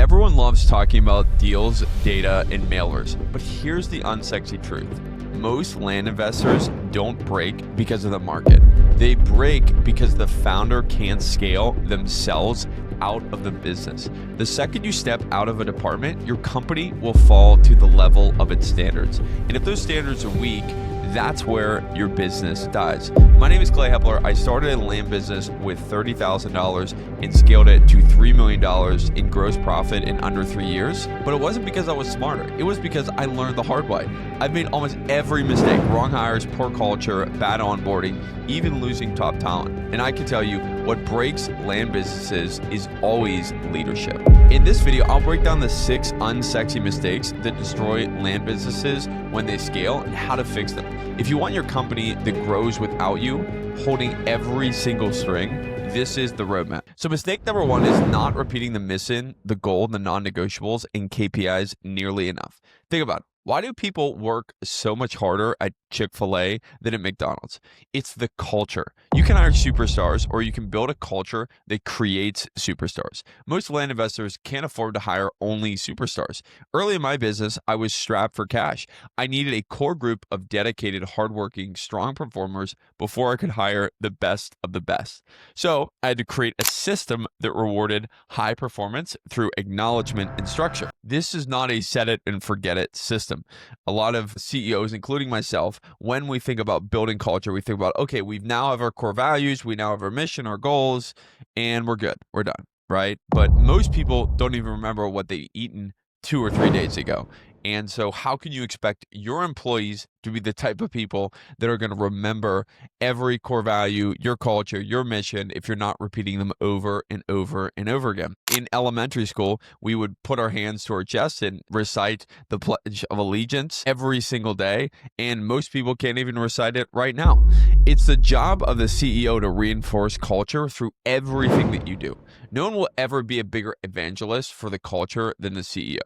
Everyone loves talking about deals, data, and mailers, but here's the unsexy truth. Most land investors don't break because of the market. They break because the founder can't scale themselves out of the business. The second you step out of a department, your company will fall to the level of its standards. And if those standards are weak, that's where your business dies. My name is Clay Hepler. I started a land business with $30,000 and scaled it to $3 million in gross profit in under 3 years. But it wasn't because I was smarter. It was because I learned the hard way. I've made almost every mistake: wrong hires, poor culture, bad onboarding, even losing top talent. And I can tell you, what breaks land businesses is always leadership. In this video, I'll break down the 6 unsexy mistakes that destroy land businesses when they scale and how to fix them. If you want your company that grows without you holding every single string, this is the roadmap. So mistake number 1 is not repeating the mission, the goal, the non-negotiables, and KPIs nearly enough. Think about it. Why do people work so much harder at Chick-fil-A than at McDonald's? It's the culture. You can hire superstars, or you can build a culture that creates superstars. Most land investors can't afford to hire only superstars. Early in my business, I was strapped for cash. I needed a core group of dedicated, hardworking, strong performers before I could hire the best of the best. So I had to create a system that rewarded high performance through acknowledgement and structure. This is not a set it and forget it system. A lot of CEOs, including myself, when we think about building culture, we think about, okay, we now have our core values, we now have our mission, our goals, and we're good. We're done, right? But most people don't even remember what they've eaten 2 or 3 days ago. And so how can you expect your employees to be the type of people that are going to remember every core value, your culture, your mission, if you're not repeating them over and over and over again? In elementary school, we would put our hands to our chest and recite the Pledge of Allegiance every single day, and most people can't even recite it right now. It's the job of the CEO to reinforce culture through everything that you do. No one will ever be a bigger evangelist for the culture than the CEO,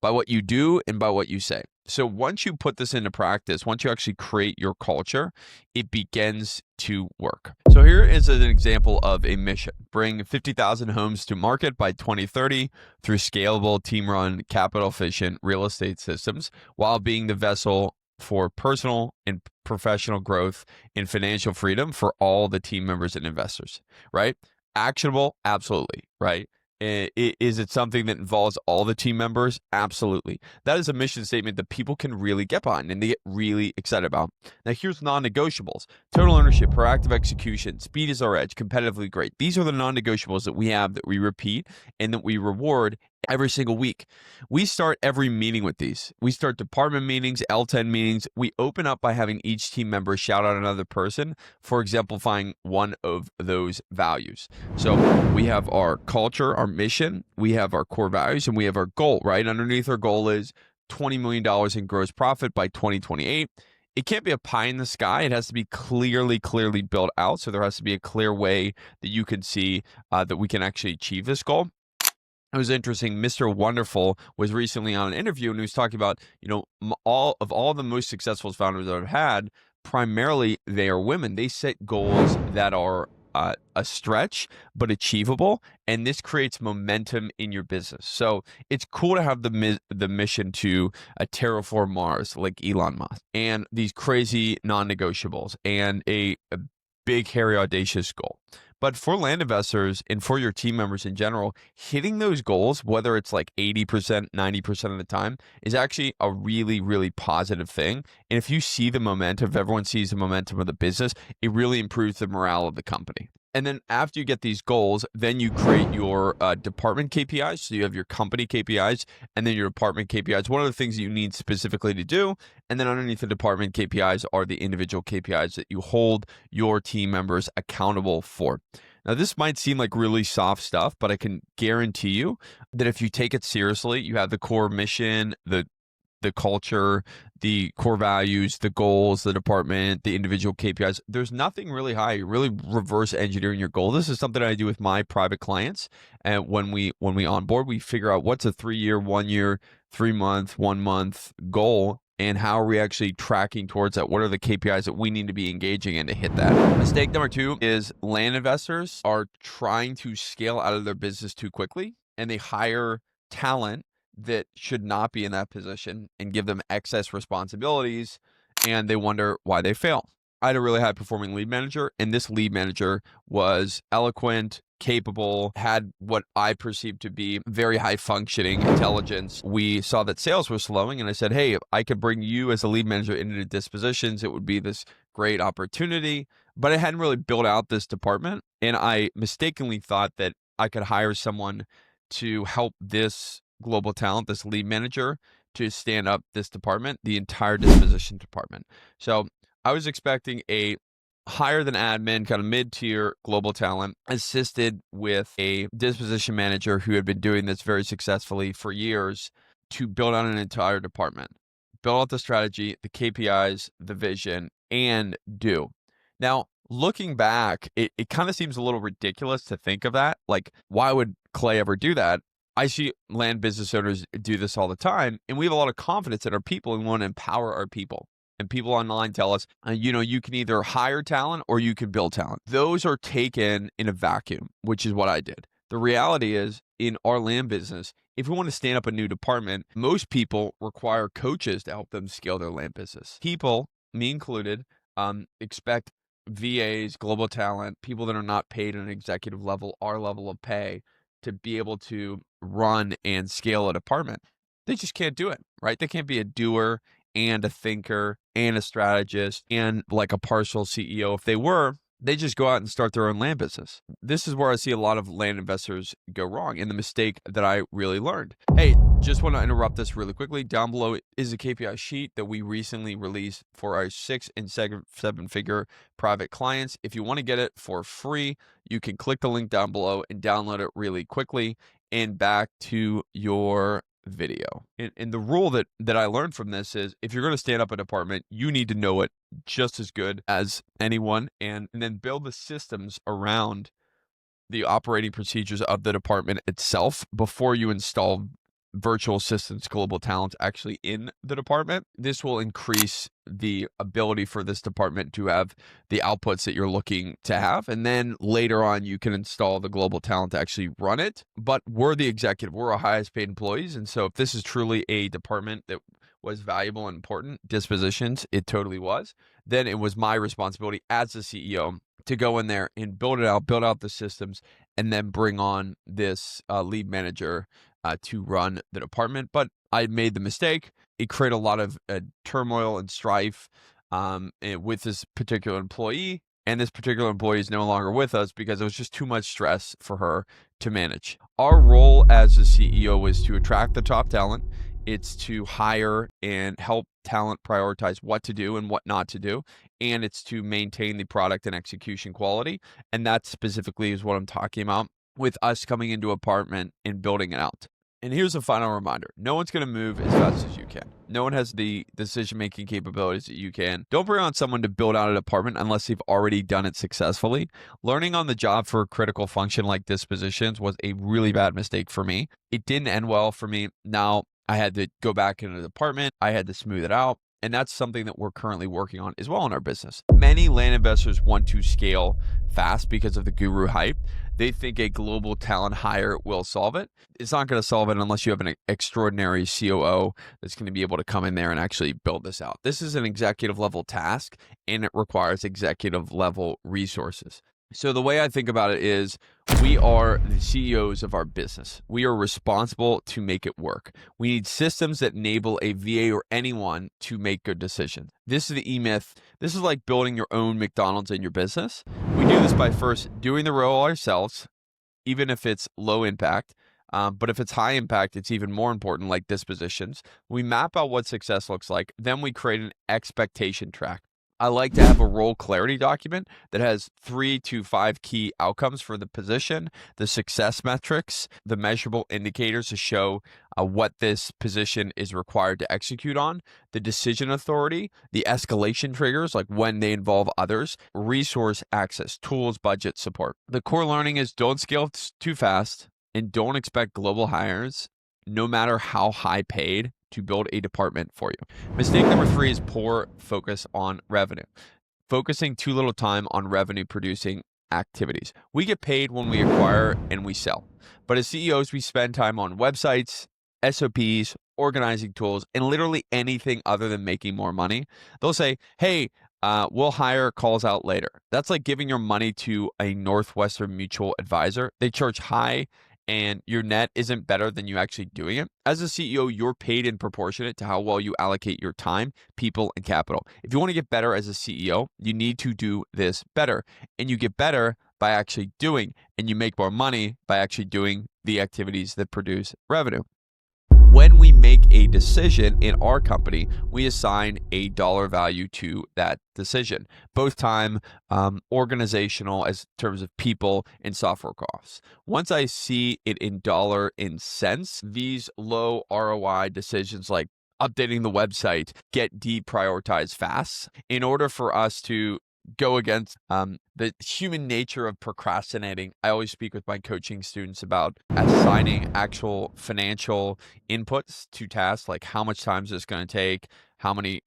by what you do and by what you say. So once you put this into practice, once you actually create your culture, it begins to work. So here is an example of a mission: bring 50,000 homes to market by 2030 through scalable, team-run, capital-efficient real estate systems, while being the vessel for personal and professional growth and financial freedom for all the team members and investors, right? Actionable? Absolutely, right? Is it something that involves all the team members? Absolutely. That is a mission statement that people can really get behind and they get really excited about. Now, here's non-negotiables: total ownership, proactive execution, speed is our edge, competitively great. These are the non-negotiables that we have, that we repeat, and that we reward every single week. We start every meeting with these. We start department meetings, L10 meetings. We open up by having each team member shout out another person for exemplifying one of those values. So we have our culture, our mission, we have our core values, and we have our goal, right? Underneath our goal is $20 million in gross profit by 2028. It can't be a pie in the sky. It has to be clearly built out. So there has to be a clear way that you can see that we can actually achieve this goal. It was interesting. Mr. Wonderful was recently on an interview, and he was talking about, all the most successful founders that I've had, primarily they are women. They set goals that are a stretch but achievable, and this creates momentum in your business. So it's cool to have the mission to terraform Mars like Elon Musk, and these crazy non-negotiables, and a big, hairy, audacious goal. But for land investors and for your team members in general, hitting those goals, whether it's like 80%, 90% of the time, is actually a really, really positive thing. And if you see the momentum, if everyone sees the momentum of the business, it really improves the morale of the company. And then after you get these goals, then you create your department KPIs. So you have your company KPIs and then your department KPIs. What are the things that you need specifically to do? And then underneath the department KPIs are the individual KPIs that you hold your team members accountable for. Now, this might seem like really soft stuff, but I can guarantee you that if you take it seriously, you have the core mission, the culture, the core values, the goals, the department, the individual KPIs. There's nothing really high. You're really reverse engineering your goal. This is something I do with my private clients. And when we onboard, we figure out what's a 3-year, 1 year, 3 month, 1 month goal, and how are we actually tracking towards that? What are the KPIs that we need to be engaging in to hit that? Mistake number 2 is land investors are trying to scale out of their business too quickly, and they hire talent that should not be in that position and give them excess responsibilities, and they wonder why they fail. I had a really high performing lead manager, and this lead manager was eloquent, capable, had what I perceived to be very high functioning intelligence. We saw that sales were slowing, and I said, hey, if I could bring you as a lead manager into dispositions, it would be this great opportunity. But I hadn't really built out this department, and I mistakenly thought that I could hire someone to help this global talent, this lead manager, to stand up this department, the entire disposition department. So I was expecting a higher than admin, kind of mid-tier global talent, assisted with a disposition manager who had been doing this very successfully for years, to build out an entire department, build out the strategy, the KPIs, the vision, and do. Now, looking back, it kind of seems a little ridiculous to think of that. Like, why would Clay ever do that? I see land business owners do this all the time, and we have a lot of confidence in our people and want to empower our people. And people online tell us, you can either hire talent or you can build talent. Those are taken in a vacuum, which is what I did. The reality is, in our land business, if we want to stand up a new department, most people require coaches to help them scale their land business. People, me included, expect VAs, global talent, people that are not paid at an executive level, our level of pay, to be able to run and scale a department. They just can't do it, right? They can't be a doer and a thinker and a strategist and like a partial CEO. If they were, they just go out and start their own land business. This is where I see a lot of land investors go wrong, and the mistake that I really learned. Hey, just want to interrupt this really quickly. Down below is a KPI sheet that we recently released for our 6- and 7-figure private clients. If you want to get it for free, you can click the link down below and download it really quickly. And back to your video. And the rule that I learned from this is, if you're going to stand up a department, you need to know it just as good as anyone, and then build the systems around the operating procedures of the department itself before you install virtual assistants, global talent actually in the department. This will increase the ability for this department to have the outputs that you're looking to have. And then later on, you can install the global talent to actually run it. But we're the executive, we're our highest paid employees. And so if this is truly a department that was valuable and important, dispositions, it totally was, then it was my responsibility as the CEO to go in there and build out the systems, and then bring on this lead manager to run the department. But I made the mistake. It created a lot of turmoil and strife with this particular employee. And this particular employee is no longer with us because it was just too much stress for her to manage. Our role as the CEO was to attract the top talent. It's to hire and help talent prioritize what to do and what not to do. And it's to maintain the product and execution quality. And that specifically is what I'm talking about with us coming into an apartment and building it out. And here's a final reminder. No one's going to move as fast as you can. No one has the decision-making capabilities that you can. Don't bring on someone to build out a department unless they've already done it successfully. Learning on the job for a critical function like dispositions was a really bad mistake for me. It didn't end well for me. Now, I had to go back into the department. I had to smooth it out. And that's something that we're currently working on as well in our business. Many land investors want to scale fast because of the guru hype. They think a global talent hire will solve it. It's not going to solve it unless you have an extraordinary COO that's going to be able to come in there and actually build this out. This is an executive level task, and it requires executive level resources. So the way I think about it is, we are the CEOs of our business. We are responsible to make it work. We need systems that enable a VA or anyone to make good decisions. This is the E-Myth. This is like building your own McDonald's in your business. We do this by first doing the role ourselves, even if it's low impact. But if it's high impact, it's even more important, like dispositions. We map out what success looks like. Then we create an expectation track. I like to have a role clarity document that has 3 to 5 key outcomes for the position, the success metrics, the measurable indicators to show what this position is required to execute on, the decision authority, the escalation triggers, like when they involve others, resource access, tools, budget, support. The core learning is, don't scale too fast and don't expect global hires, no matter how high paid, to build a department for you. Mistake number 3 is poor focus on revenue. Focusing too little time on revenue producing activities. We get paid when we acquire and we sell. But as CEOs, we spend time on websites, SOPs, organizing tools, and literally anything other than making more money. They'll say, hey, we'll hire calls out later. That's like giving your money to a Northwestern Mutual advisor. They charge high and your net isn't better than you actually doing it. As a CEO, you're paid in proportionate to how well you allocate your time, people, and capital. If you want to get better as a CEO, you need to do this better. And you get better by actually doing, and you make more money by actually doing the activities that produce revenue. When we make a decision in our company, we assign a dollar value to that decision, both time, organizational, as terms of people, and software costs. Once I see it in dollar in cents, these low ROI decisions like updating the website get deprioritized fast. In order for us to go against the human nature of procrastinating, I always speak with my coaching students about assigning actual financial inputs to tasks, like how much time is this going to take, how many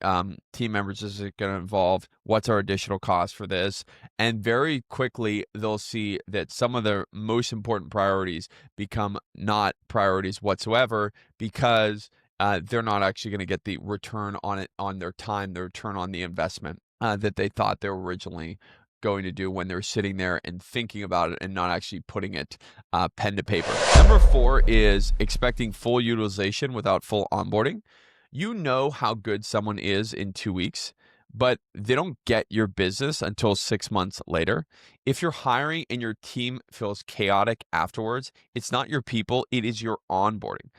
team members is it going to involve, what's our additional cost for this, and very quickly they'll see that some of their most important priorities become not priorities whatsoever because they're not actually going to get the return on it, on their time, the return on the investment that they thought they were originally going to do when they're sitting there and thinking about it and not actually putting it pen to paper. Number 4 is expecting full utilization without full onboarding. You know how good someone is in 2 weeks, but they don't get your business until 6 months later. If you're hiring and your team feels chaotic afterwards, it's not your people, it is your onboarding.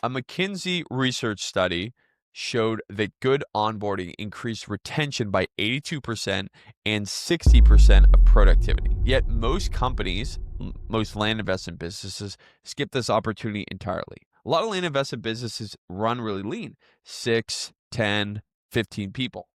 A McKinsey research study showed that good onboarding increased retention by 82% and 60% of productivity. Yet most companies, most land investment businesses, skip this opportunity entirely. A lot of land investment businesses run really lean, 6, 10, 15 people.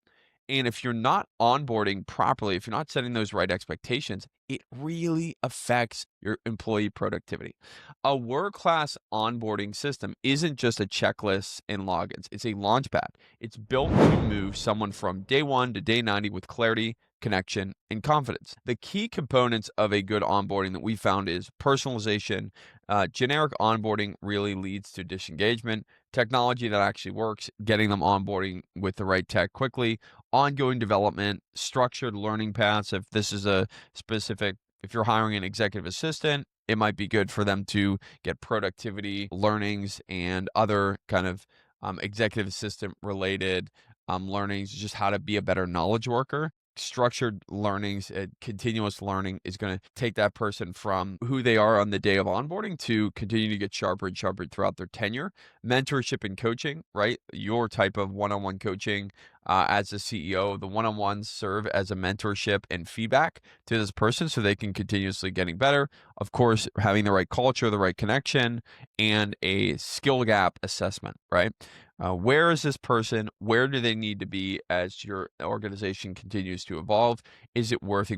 And if you're not onboarding properly, if you're not setting those right expectations, it really affects your employee productivity. A world-class onboarding system isn't just a checklist and logins. It's a launchpad. It's built to move someone from day 1 to day 90 with clarity, connection, and confidence. The key components of a good onboarding that we found is personalization. Generic onboarding really leads to disengagement. Technology that actually works, getting them onboarding with the right tech quickly. Ongoing development, structured learning paths. If this is a specific, if you're hiring an executive assistant, it might be good for them to get productivity learnings and other kind of executive assistant related learnings, just how to be a better knowledge worker. Structured learnings, continuous learning is going to take that person from who they are on the day of onboarding to continue to get sharper and sharper throughout their tenure. Mentorship and coaching, right? Your type of one-on-one coaching as a CEO, the one-on-ones serve as a mentorship and feedback to this person so they can continuously getting better. Of course, having the right culture, the right connection, and a skill gap assessment, right? Where is this person? Where do they need to be as your organization continues to evolve? Is it worth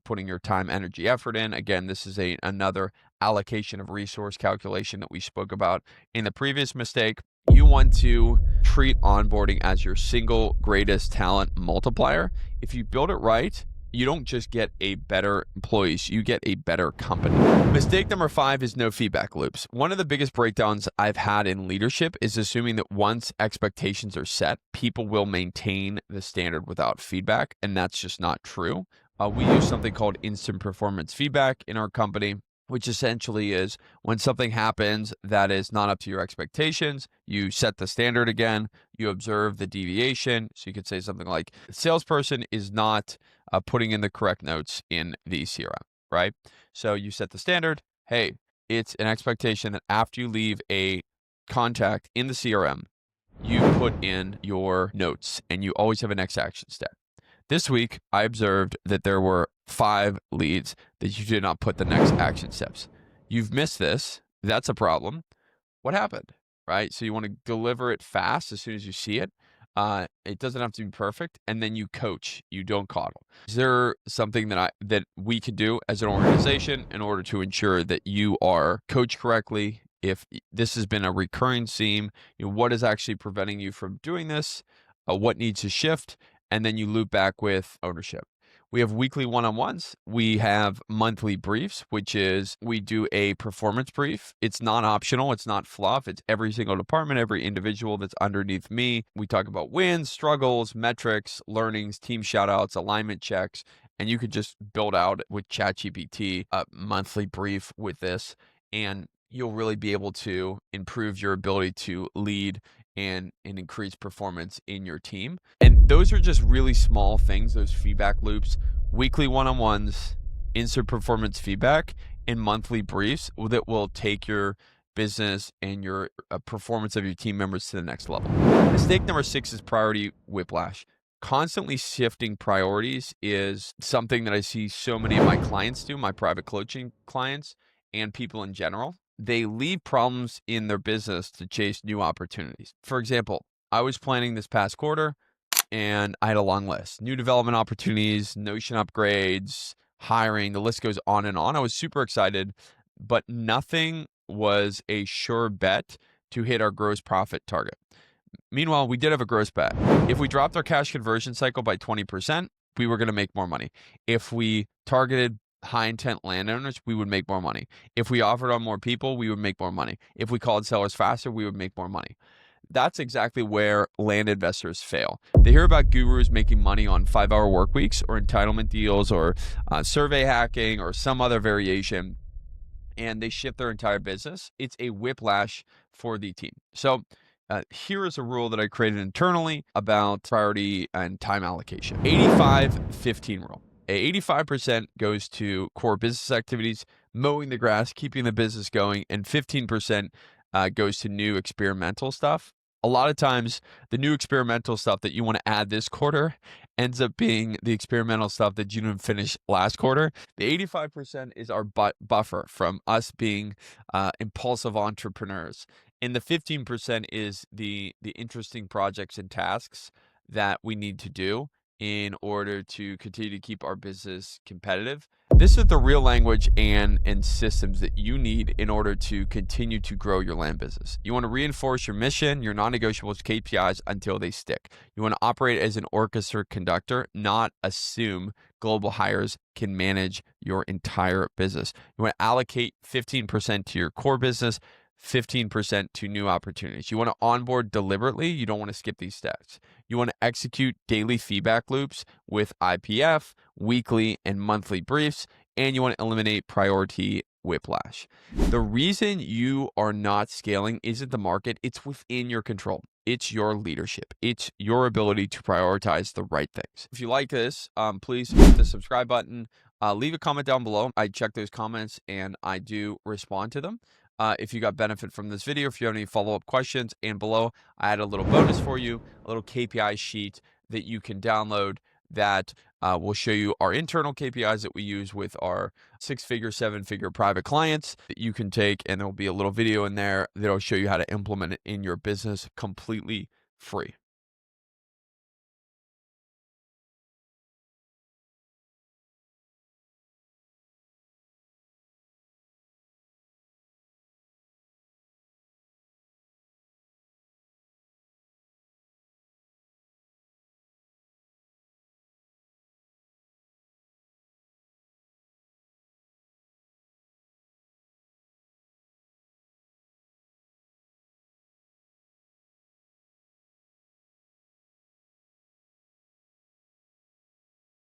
putting your time, energy, effort in? Again, this is another allocation of resource calculation that we spoke about in the previous mistake. You want to treat onboarding as your single greatest talent multiplier. If you build it right, you don't just get a better employees, you get a better company. Mistake number 5 is no feedback loops. One of the biggest breakdowns I've had in leadership is assuming that once expectations are set, people will maintain the standard without feedback, and that's just not true. We use something called instant performance feedback in our company, which essentially is when something happens that is not up to your expectations, you set the standard again, you observe the deviation. So you could say something like, the salesperson is not putting in the correct notes in the CRM, right? So you set the standard. Hey, it's an expectation that after you leave a contact in the CRM, you put in your notes and you always have a next action step. This week, I observed that there were 5 leads that you did not put the next action steps. You've missed this. That's a problem. What happened, right? So you want to deliver it fast as soon as you see it. It doesn't have to be perfect, and then you coach. You don't coddle. Is there something that we could do as an organization in order to ensure that you are coached correctly? If this has been a recurring theme, what is actually preventing you from doing this? What needs to shift? And then you loop back with ownership. We have weekly one-on-ones. We have monthly briefs, which is we do a performance brief. It's not optional. It's not fluff. It's every single department, every individual that's underneath me. We talk about wins, struggles, metrics, learnings, team shout-outs, alignment checks, and you could just build out with ChatGPT a monthly brief with this, and you'll really be able to improve your ability to lead and increase performance in your team. And those are just really small things, those feedback loops, weekly one-on-ones, instant performance feedback, and monthly briefs that will take your business and your performance of your team members to the next level. Mistake number 6 is priority whiplash. Constantly shifting priorities is something that I see so many of my clients do, my private coaching clients and people in general. They leave problems in their business to chase new opportunities. For example, I was planning this past quarter and I had a long list. New development opportunities, Notion upgrades, hiring, the list goes on and on. I was super excited, but nothing was a sure bet to hit our gross profit target. Meanwhile, we did have a gross bet. If we dropped our cash conversion cycle by 20%, we were going to make more money. If we targeted high intent landowners, we would make more money. If we offered on more people, we would make more money. If we called sellers faster, we would make more money. That's exactly where land investors fail. They hear about gurus making money on 5-hour work weeks or entitlement deals or survey hacking or some other variation, and they shift their entire business. It's a whiplash for the team. So here is a rule that I created internally about priority and time allocation. 85-15 rule. 85% goes to core business activities, mowing the grass, keeping the business going, and 15% goes to new experimental stuff. A lot of times, the new experimental stuff that you want to add this quarter ends up being the experimental stuff that you didn't finish last quarter. The 85% is our buffer from us being impulsive entrepreneurs. And the 15% is the interesting projects and tasks that we need to do in order to continue to keep our business competitive. This is the real language and systems that you need in order to continue to grow your land business. You want to reinforce your mission, your non-negotiables, KPIs until they stick. You want to operate as an orchestra conductor, not assume global hires can manage your entire business. You want to allocate 15% to your core business, 15% to new opportunities. You want to onboard deliberately. You don't want to skip these steps. You want to execute daily feedback loops with IPF, weekly and monthly briefs, and you want to eliminate priority whiplash. The reason you are not scaling isn't the market, it's within your control. It's your leadership. It's your ability to prioritize the right things. If you like this, please hit the subscribe button. Leave a comment down below. I check those comments and I do respond to them. If you got benefit from this video, if you have any follow-up questions, and below I had a little bonus for you, a little KPI sheet that you can download that will show you our internal KPIs that we use with our 6-figure, 7-figure private clients that you can take, and there'll be a little video in there that'll show you how to implement it in your business completely free.